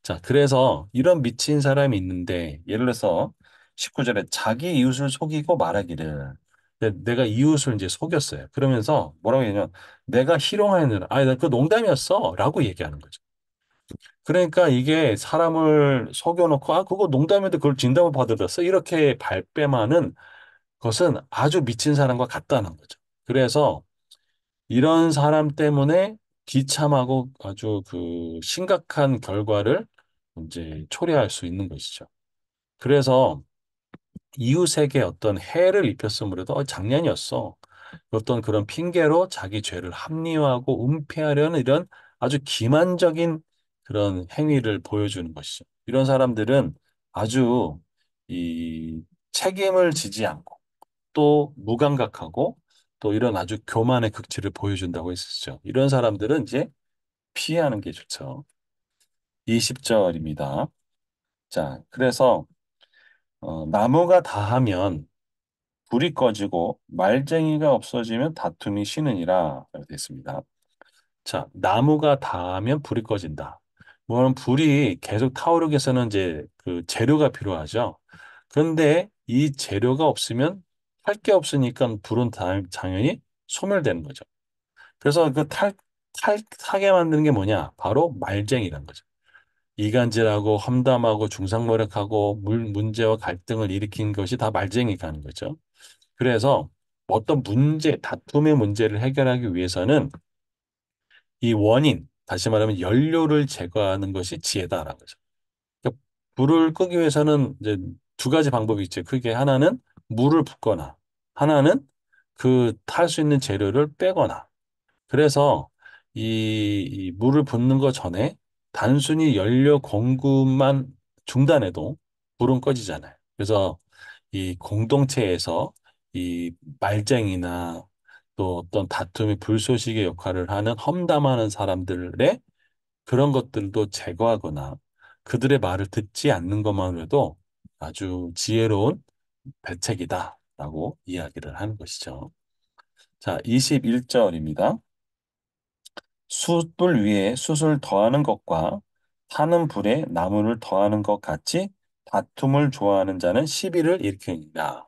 자, 그래서 이런 미친 사람이 있는데, 예를 들어서 19절에 자기 이웃을 속이고 말하기를, 내가 이웃을 이제 속였어요. 그러면서 뭐라고 했냐면, 내가 희롱하였느라, 나그 농담이었어. 라고 얘기하는 거죠. 그러니까 이게 사람을 속여놓고, 그거 농담인데 그걸 진담을 받아들였어. 이렇게 발뺌하는 것은 아주 미친 사람과 같다는 거죠. 그래서 이런 사람 때문에 비참하고 아주 그 심각한 결과를 이제 초래할 수 있는 것이죠. 그래서 이웃에게 어떤 해를 입혔으므로도 장난이었어. 어떤 그런 핑계로 자기 죄를 합리화하고 은폐하려는 이런 아주 기만적인 그런 행위를 보여주는 것이죠. 이런 사람들은 아주 이 책임을 지지 않고 또 무감각하고 또 이런 아주 교만의 극치를 보여준다고 했었죠. 이런 사람들은 이제 피하는 게 좋죠. 20절입니다. 자, 그래서 나무가 다하면 불이 꺼지고 말쟁이가 없어지면 다툼이 쉬느니라 됐습니다. 자, 나무가 닿으면 불이 꺼진다. 물론 불이 계속 타오르기 위해서는 이제 그 재료가 필요하죠. 그런데 이 재료가 없으면 할 게 없으니까 불은 당연히 소멸되는 거죠. 그래서 그 타게 만드는 게 뭐냐? 바로 말쟁이라는 거죠. 이간질하고 험담하고 중상모략하고 문제와 갈등을 일으킨 것이 다 말쟁이가 하는 거죠. 그래서 어떤 문제, 다툼의 문제를 해결하기 위해서는 이 원인, 다시 말하면 연료를 제거하는 것이 지혜다라는 거죠. 그러니까 불을 끄기 위해서는 이제 두 가지 방법이 있죠. 크게 하나는 물을 붓거나 하나는 그 탈 수 있는 재료를 빼거나. 그래서 이 물을 붓는 것 전에 단순히 연료 공급만 중단해도 불은 꺼지잖아요. 그래서 이 공동체에서 이 말쟁이나 또 어떤 다툼의 불쏘시개 역할을 하는 험담하는 사람들의 그런 것들도 제거하거나 그들의 말을 듣지 않는 것만으로도 아주 지혜로운 대책이다라고 이야기를 하는 것이죠. 자, 21절입니다. 숯불 위에 숯을 더하는 것과 타는 불에 나무를 더하는 것 같이 다툼을 좋아하는 자는 시비를 일으키느니라.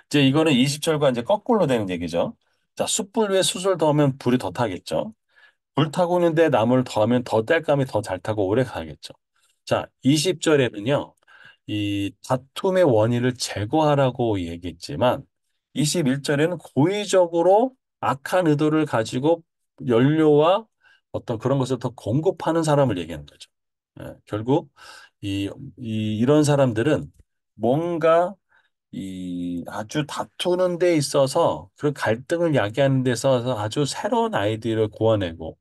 이제 이거는 20절과 이제 거꾸로 되는 얘기죠. 자, 숯불 위에 숯을 더하면 불이 더 타겠죠. 불 타고 있는데 나무를 더하면 더 땔감이 더 잘 타고 오래 가겠죠. 자, 20절에는요, 이 다툼의 원인을 제거하라고 얘기했지만, 21절에는 고의적으로 악한 의도를 가지고 연료와 어떤 그런 것을 더 공급하는 사람을 얘기하는 거죠. 결국, 이런 사람들은 뭔가 아주 다투는 데 있어서 그런 갈등을 야기하는 데 있어서 아주 새로운 아이디어를 구워내고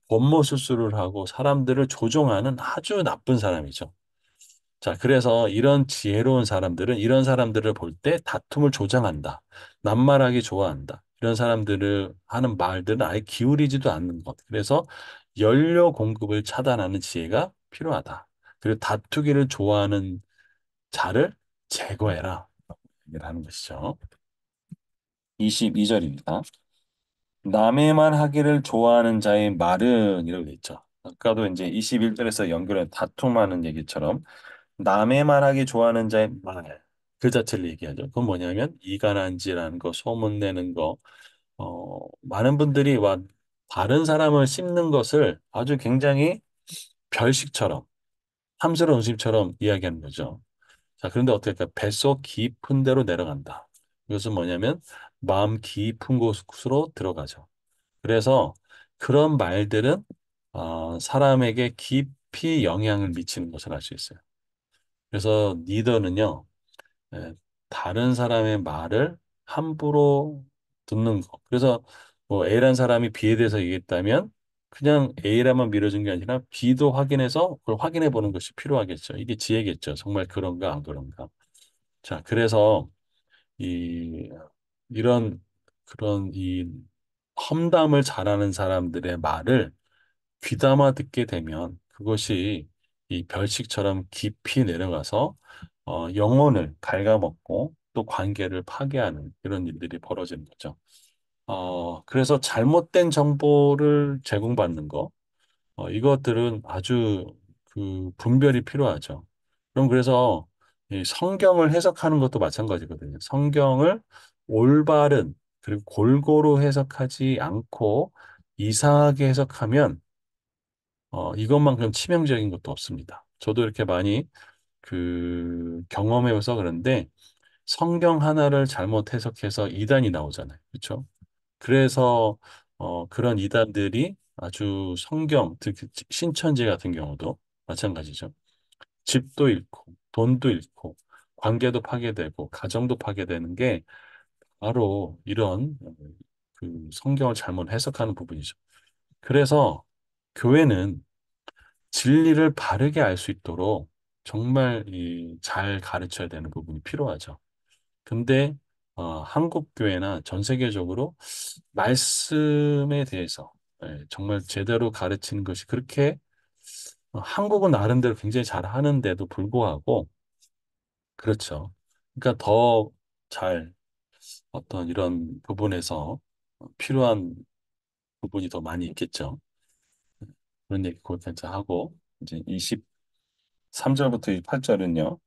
권모 수술을 하고 사람들을 조종하는 아주 나쁜 사람이죠. 자, 그래서 이런 지혜로운 사람들은 이런 사람들을 볼 때 다툼을 조장한다. 낱말하기 좋아한다. 이런 사람들을 하는 말들은 아예 기울이지도 않는 것. 그래서 연료 공급을 차단하는 지혜가 필요하다. 그리고 다투기를 좋아하는 자를 제거해라. 얘기를 하는 것이죠. 22절입니다. 남의 말 하기를 좋아하는 자의 말은 이라고 돼 있죠. 아까도 이제 21절에서 연결해 다툼하는 얘기처럼 남의 말하기 좋아하는 자의 말, 그 자체를 얘기하죠. 그건 뭐냐면 이간한지라는 거, 소문내는 거, 많은 분들이 다른 사람을 씹는 것을 아주 굉장히 별식처럼, 탐스러운 음식처럼 이야기하는 거죠. 자, 그런데 어떻게 할까? 뱃속 깊은 데로 내려간다. 이것은 뭐냐면 마음 깊은 곳으로 들어가죠. 그래서 그런 말들은 사람에게 깊이 영향을 미치는 것을 알 수 있어요. 그래서 리더는요, 예, 다른 사람의 말을 함부로 듣는 거. 그래서 뭐 A란 사람이 B에 대해서 얘기했다면 그냥 A라만 밀어준 게 아니라 B도 확인해서 그걸 확인해 보는 것이 필요하겠죠. 이게 지혜겠죠. 정말 그런가 안 그런가. 자, 그래서 이 이런 그런 험담을 잘하는 사람들의 말을 귀담아 듣게 되면 그것이 이 별식처럼 깊이 내려가서 영혼을 갉아먹고 또 관계를 파괴하는 이런 일들이 벌어지는 거죠. 그래서 잘못된 정보를 제공받는 거, 이것들은 아주 그 분별이 필요하죠. 그럼 그래서 이 성경을 해석하는 것도 마찬가지거든요. 성경을 올바른 그리고 골고루 해석하지 않고 이상하게 해석하면 이것만큼 치명적인 것도 없습니다. 저도 이렇게 많이 그 경험해서 그런데 성경 하나를 잘못 해석해서 이단이 나오잖아요. 그렇죠? 그래서 그런 이단들이 아주 성경, 특히 신천지 같은 경우도 마찬가지죠. 집도 잃고 돈도 잃고 관계도 파괴되고 가정도 파괴되는 게 바로 이런 그 성경을 잘못 해석하는 부분이죠. 그래서 교회는 진리를 바르게 알 수 있도록 정말 잘 가르쳐야 되는 부분이 필요하죠. 근데 한국 교회나 전 세계적으로 말씀에 대해서 정말 제대로 가르치는 것이 그렇게 한국은 나름대로 굉장히 잘 하는데도 불구하고 그렇죠. 그러니까 더 잘 어떤 이런 부분에서 필요한 부분이 더 많이 있겠죠. 그런 얘기 곧까지 하고 이제 23절부터 8절은요.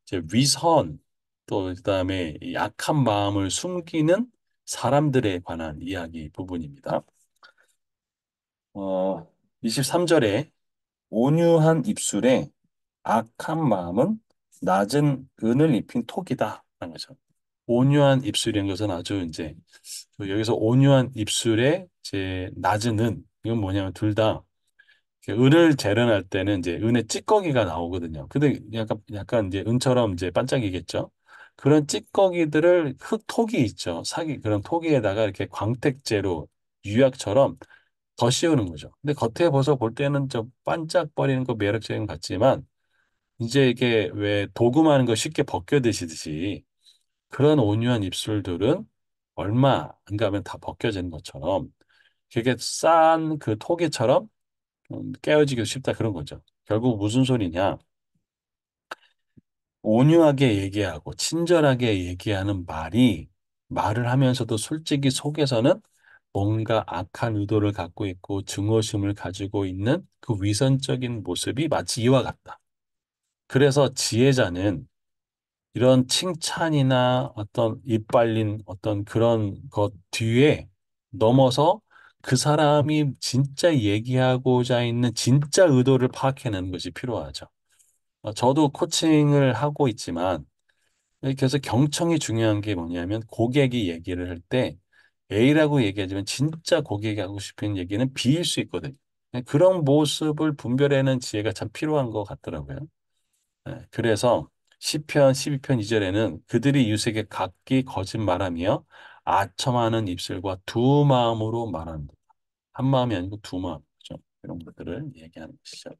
이제 위선 또 그다음에 이 약한 마음을 숨기는 사람들에 관한 이야기 부분입니다. 23절에 온유한 입술에 악한 마음은 낮은 은을 입힌 톡이다. 라는 거죠. 온유한 입술인 것은 아주 이제 여기서 온유한 입술에 이제 낮은 은 이건 뭐냐면 둘 다 은을 재련할 때는 이제 은의 찌꺼기가 나오거든요. 근데 약간 이제 은처럼 이제 반짝이겠죠. 그런 찌꺼기들을 흙톡이 있죠. 사기 그런 토기에다가 이렇게 광택제로 유약처럼 더 씌우는 거죠. 근데 겉에 벗어 볼 때는 좀 반짝거리는 거 매력적인 것 같지만 이제 이게 왜 도금하는 거 쉽게 벗겨드시듯이 그런 온유한 입술들은 얼마 안 가면 다 벗겨지는 것처럼 되게 싼 그 토기처럼 깨어지기 쉽다 그런 거죠. 결국 무슨 소리냐? 온유하게 얘기하고 친절하게 얘기하는 말을 하면서도 솔직히 속에서는 뭔가 악한 의도를 갖고 있고 증오심을 가지고 있는 그 위선적인 모습이 마치 이와 같다. 그래서 지혜자는 이런 칭찬이나 어떤 이빨린 어떤 그런 것 뒤에 넘어서 그 사람이 진짜 얘기하고자 있는 진짜 의도를 파악해내는 것이 필요하죠. 저도 코칭을 하고 있지만 그래서 경청이 중요한 게 뭐냐면 고객이 얘기를 할 때 A라고 얘기하지만 진짜 고객이 하고 싶은 얘기는 B일 수 있거든요. 그런 모습을 분별해내는 지혜가 참 필요한 것 같더라고요. 그래서 시편 12편 2절에는 그들이 유색에 각기 거짓말하며 아첨하는 입술과 두 마음으로 말한다. 한 마음이 아니고 두 마음. 그죠? 이런 것들을 얘기하는 것이죠.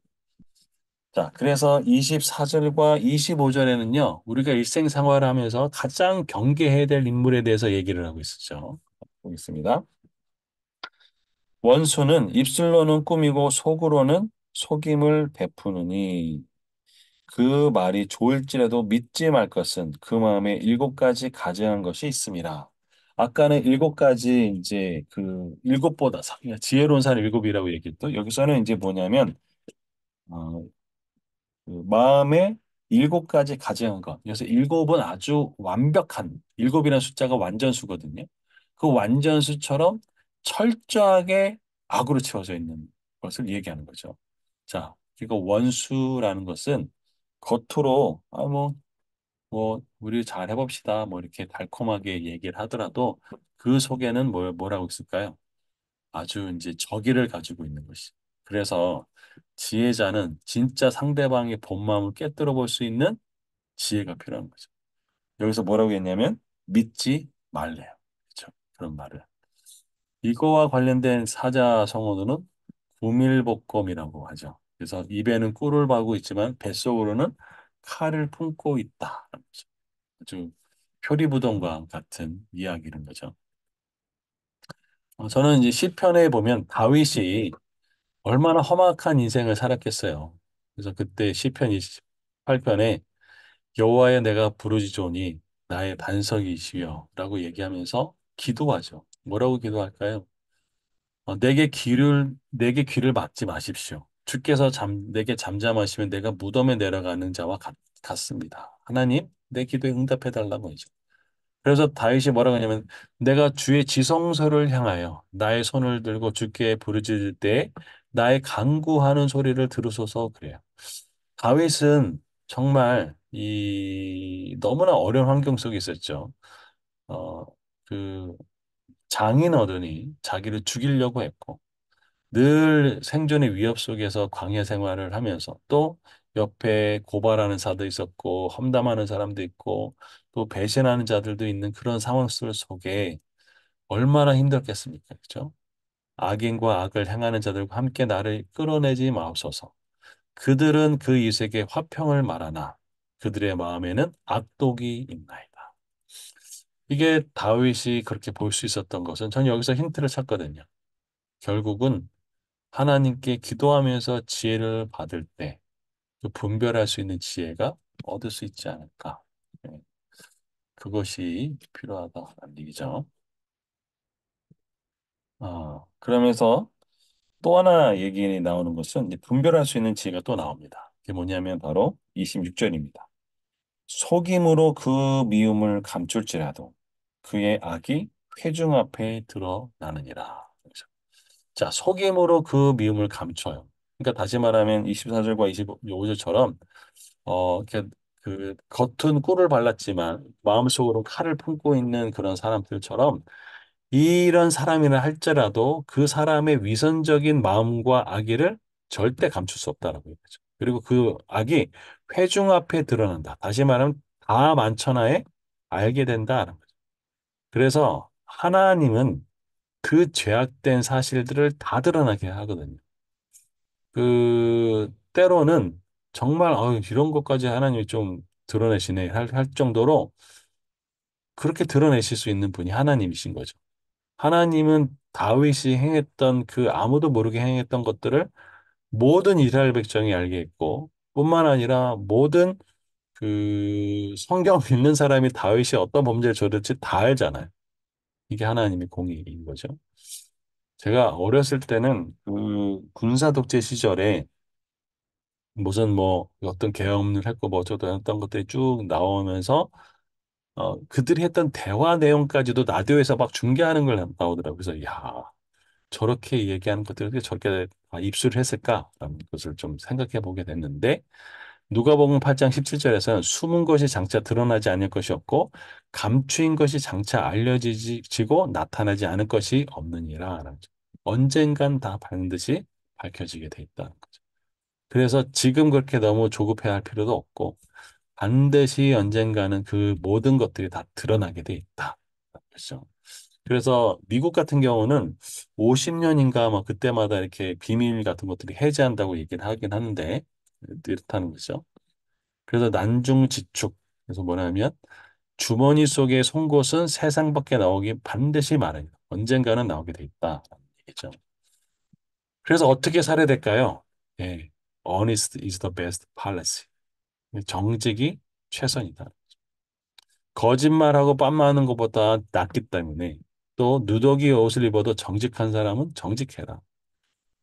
자, 그래서 24절과 25절에는요, 우리가 일생생활을 하면서 가장 경계해야 될 인물에 대해서 얘기를 하고 있었죠. 보겠습니다. 원수는 입술로는 꾸미고 속으로는 속임을 베푸느니 그 말이 좋을지라도 믿지 말 것은 그 마음에 일곱 가지 가증한 것이 있습니다. 아까는 일곱 가지 이제 그 일곱보다 지혜로운 사람 일곱이라고 얘기했죠. 여기서는 이제 뭐냐면 어, 그 마음에 일곱 가지 가증한 것. 그래서 일곱은 아주 완벽한 일곱이라는 숫자가 완전수거든요. 그 완전수처럼 철저하게 악으로 채워져 있는 것을 얘기하는 거죠. 자, 그러니까 원수라는 것은 겉으로 우리 잘 해봅시다 뭐 이렇게 달콤하게 얘기를 하더라도 그 속에는 뭐라고 있을까요? 아주 이제 적의를 가지고 있는 것이. 그래서 지혜자는 진짜 상대방의 본 마음을 꿰뚫어 볼 수 있는 지혜가 필요한 거죠. 여기서 뭐라고 했냐면 믿지 말래요. 그렇죠? 그런 말을. 이거와 관련된 사자성어는 구밀복검이라고 하죠. 그래서 입에는 꿀을 바고 있지만 뱃속으로는 칼을 품고 있다. 아주 표리부동과 같은 이야기인 거죠. 저는 이제 시편에 보면 다윗이 얼마나 험악한 인생을 살았겠어요. 그래서 그때 시편 28편에 여호와여 내가 부르짖으니 나의 반석이시여라고 얘기하면서 기도하죠. 뭐라고 기도할까요? 내게 귀를 막지 마십시오. 주께서 내게 잠잠하시면 내가 무덤에 내려가는 자와 같습니다. 하나님, 내 기도에 응답해 달라고 하죠. 그래서 다윗이 뭐라고 하냐면 내가 주의 지성소를 향하여 나의 손을 들고 주께 부르짖을 때 나의 간구하는 소리를 들으소서 그래요. 다윗은 정말 이 너무나 어려운 환경 속에 있었죠. 어, 그 장인 어른이 자기를 죽이려고 했고 늘 생존의 위협 속에서 광야 생활을 하면서 또 옆에 고발하는 자도 있었고 험담하는 사람도 있고 또 배신하는 자들도 있는 그런 상황 속에 얼마나 힘들었겠습니까? 그렇죠? 악인과 악을 행하는 자들과 함께 나를 끌어내지 마옵소서. 그들은 그 이색에 화평을 말하나 그들의 마음에는 악독이 있나이다. 이게 다윗이 그렇게 볼 수 있었던 것은 전 여기서 힌트를 찾거든요. 결국은 하나님께 기도하면서 지혜를 받을 때 그 분별할 수 있는 지혜가 얻을 수 있지 않을까. 네, 그것이 필요하다는 얘기죠. 그러면서 또 하나 얘기 나오는 것은 이제 분별할 수 있는 지혜가 또 나옵니다. 그게 뭐냐면 바로 26절입니다. 속임으로 그 미움을 감출지라도 그의 악이 회중 앞에 드러나느니라. 자, 속임으로 그 미움을 감춰요. 그러니까 다시 말하면 24절과 25절처럼 이렇게 그 겉은 꿀을 발랐지만 마음속으로 칼을 품고 있는 그런 사람들처럼 이런 사람이라 할지라도 그 사람의 위선적인 마음과 악의를 절대 감출 수 없다라고 얘기하죠. 그리고 그 악이 회중 앞에 드러난다. 다시 말하면 다 만천하에 알게 된다라는 거죠. 그래서 하나님은 그 죄악된 사실들을 다 드러나게 하거든요. 때로는 정말 이런 것까지 하나님이 좀 드러내시네 할 정도로 그렇게 드러내실 수 있는 분이 하나님이신 거죠. 하나님은 다윗이 행했던 그 아무도 모르게 행했던 것들을 모든 이스라엘 백성이 알게 했고 뿐만 아니라 모든 그 성경 읽는 사람이 다윗이 어떤 범죄를 저질지 다 알잖아요. 이게 하나님의 공의인 거죠. 제가 어렸을 때는 그 군사 독재 시절에 무슨 뭐 어떤 계엄을 했고 뭐 어쩌고 했던 것들이 쭉 나오면서 그들이 했던 대화 내용까지도 라디오에서 막 중계하는 걸 나오더라고요. 그래서 야 저렇게 얘기하는 것들을 어떻게 저렇게 입수를 했을까라는 것을 좀 생각해 보게 됐는데 누가복음 8장 17절에서는 숨은 것이 장차 드러나지 않을 것이 없고 감추인 것이 장차 알려지고 나타나지 않을 것이 없느니라. 언젠간 다 반드시 밝혀지게 돼 있다는 거죠. 그래서 지금 그렇게 너무 조급해할 필요도 없고 반드시 언젠가는 그 모든 것들이 다 드러나게 돼 있다. 그렇죠. 그래서 미국 같은 경우는 50년인가 뭐 그때마다 이렇게 비밀 같은 것들이 해제한다고 얘기를 하긴 하는데 이렇다는 거죠. 그래서 난중지축. 그래서 뭐냐면 주머니 속의 송곳은 세상 밖에 나오기 반드시 마련이다. 언젠가는 나오게 돼 있다라는 얘기죠. 그래서 어떻게 살아야 될까요? 예. Honest is the best policy. 정직이 최선이다. 거짓말하고 빤말하는 것보다 낫기 때문에 또 누더기 옷을 입어도 정직한 사람은 정직해라.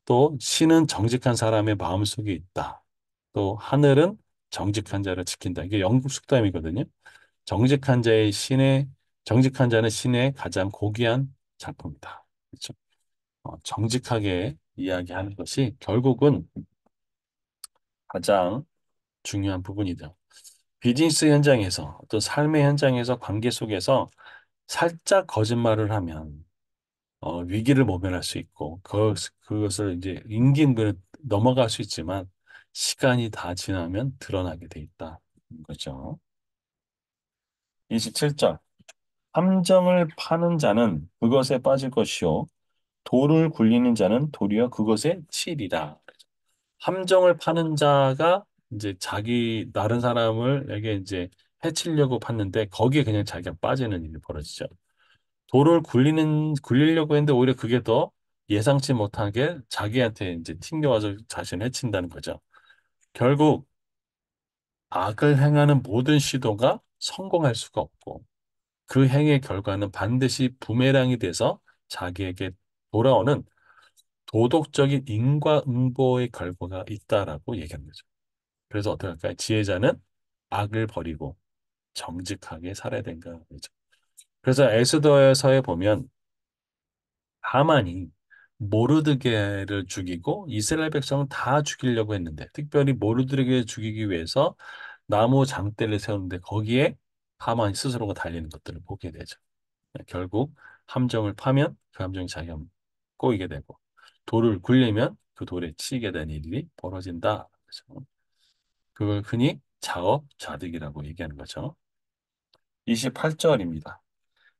또 신은 정직한 사람의 마음속에 있다. 또 하늘은 정직한 자를 지킨다. 이게 영국 속담이거든요. 정직한 자의 신의 정직한 자는 신의 가장 고귀한 작품이다. 그렇죠? 정직하게 이야기하는 것이 결국은 가장 중요한 부분이다. 비즈니스 현장에서 또 삶의 현장에서 관계 속에서 살짝 거짓말을 하면 위기를 모면할 수 있고 그것을 이제 임기응변을 넘어갈 수 있지만 시간이 다 지나면 드러나게 돼 있다. 거죠. 27절. 함정을 파는 자는 그것에 빠질 것이요 돌을 굴리는 자는 도리어 그것에 치리라. 함정을 파는 자가 이제 자기 다른 사람을에게 이제 해치려고 팠는데 거기에 그냥 자기가 빠지는 일이 벌어지죠. 돌을 굴리려고 했는데 오히려 그게 더 예상치 못하게 자기한테 이제 튕겨와서 자신을 해친다는 거죠. 결국 악을 행하는 모든 시도가 성공할 수가 없고 그 행의 결과는 반드시 부메랑이 돼서 자기에게 돌아오는 도덕적인 인과응보의 결과가 있다라고 얘기하는 거죠. 그래서 어떻게 할까요? 지혜자는 악을 버리고 정직하게 살아야 된다. 그죠? 그래서 에스더에서에 보면 하만이 모르드게를 죽이고 이스라엘 백성을 다 죽이려고 했는데 특별히 모르드게를 죽이기 위해서 나무 장대를 세우는데 거기에 하만이 스스로가 달리는 것들을 보게 되죠. 결국 함정을 파면 그 함정이 자기가 꼬이게 되고 돌을 굴리면 그 돌에 치이게 되는 일이 벌어진다. 그죠? 그걸 흔히 자업자득이라고 얘기하는 거죠. 28절입니다.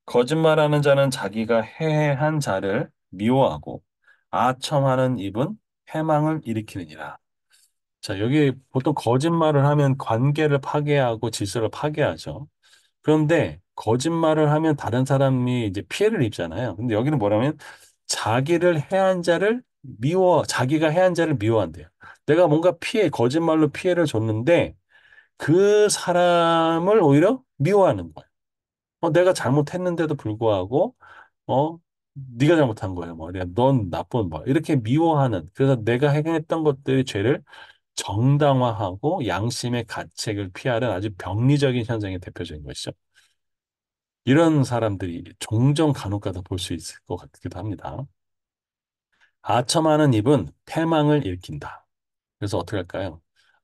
거짓말하는 자는 자기가 해한 자를 미워하고 아첨하는 입은 패망을 일으키느니라. 자, 여기 보통 거짓말을 하면 관계를 파괴하고 질서를 파괴하죠. 그런데 거짓말을 하면 다른 사람이 이제 피해를 입잖아요. 근데 여기는 뭐냐면 자기를 해한 자를 자기가 해한 자를 미워한대요. 내가 뭔가 거짓말로 피해를 줬는데 그 사람을 오히려 미워하는 거예요. 내가 잘못했는데도 불구하고, 어, 네가 잘못한 거예요. 뭐, 넌 나쁜 뭐 이렇게 미워하는. 그래서 내가 행했던 것들의 죄를 정당화하고 양심의 가책을 피하는 아주 병리적인 현상의 대표적인 것이죠. 이런 사람들이 종종 간혹가다 볼 수 있을 것 같기도 합니다. 아첨하는 입은 패망을 일으킨다. 그래서 어떻게 할까요?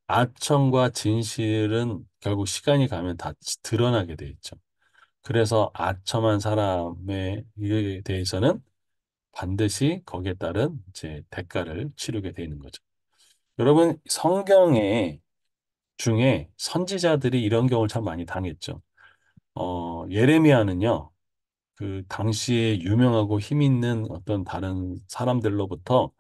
아첨과 진실은 결국 시간이 가면 다 드러나게 돼 있죠. 그래서 아첨한 사람에 에 대해서는 반드시 거기에 따른 이제 대가를 치르게 되는 거죠. 여러분, 성경에 중에 선지자들이 이런 경우를 참 많이 당했죠. 예레미야는요, 그 당시에 유명하고 힘 있는 어떤 다른 사람들로부터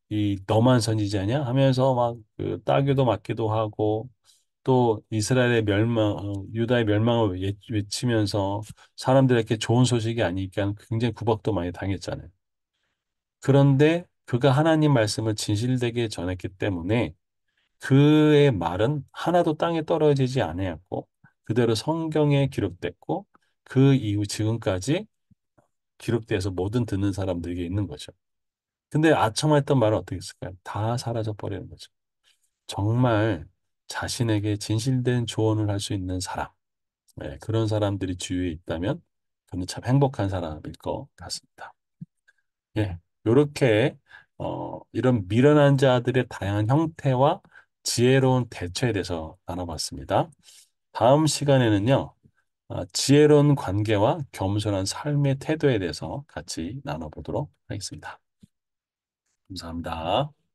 이 너만 선지자냐 하면서 막 그 따귀도 맞기도 하고 또 이스라엘의 멸망, 유다의 멸망을 외치면서 사람들에게 좋은 소식이 아니니까 굉장히 구박도 많이 당했잖아요. 그런데 그가 하나님 말씀을 진실되게 전했기 때문에 그의 말은 하나도 땅에 떨어지지 아니었고 그대로 성경에 기록됐고 그 이후 지금까지 기록돼서 모든 듣는 사람들에게 있는 거죠. 근데 아첨했던 말은 어떻게 했을까요? 다 사라져 버리는 거죠. 정말 자신에게 진실된 조언을 할 수 있는 사람, 네, 그런 사람들이 주위에 있다면 그는 참 행복한 사람일 것 같습니다. 예, 요렇게 이런 미련한 자들의 다양한 형태와 지혜로운 대처에 대해서 나눠봤습니다. 다음 시간에는요, 지혜로운 관계와 겸손한 삶의 태도에 대해서 같이 나눠보도록 하겠습니다. 감사합니다.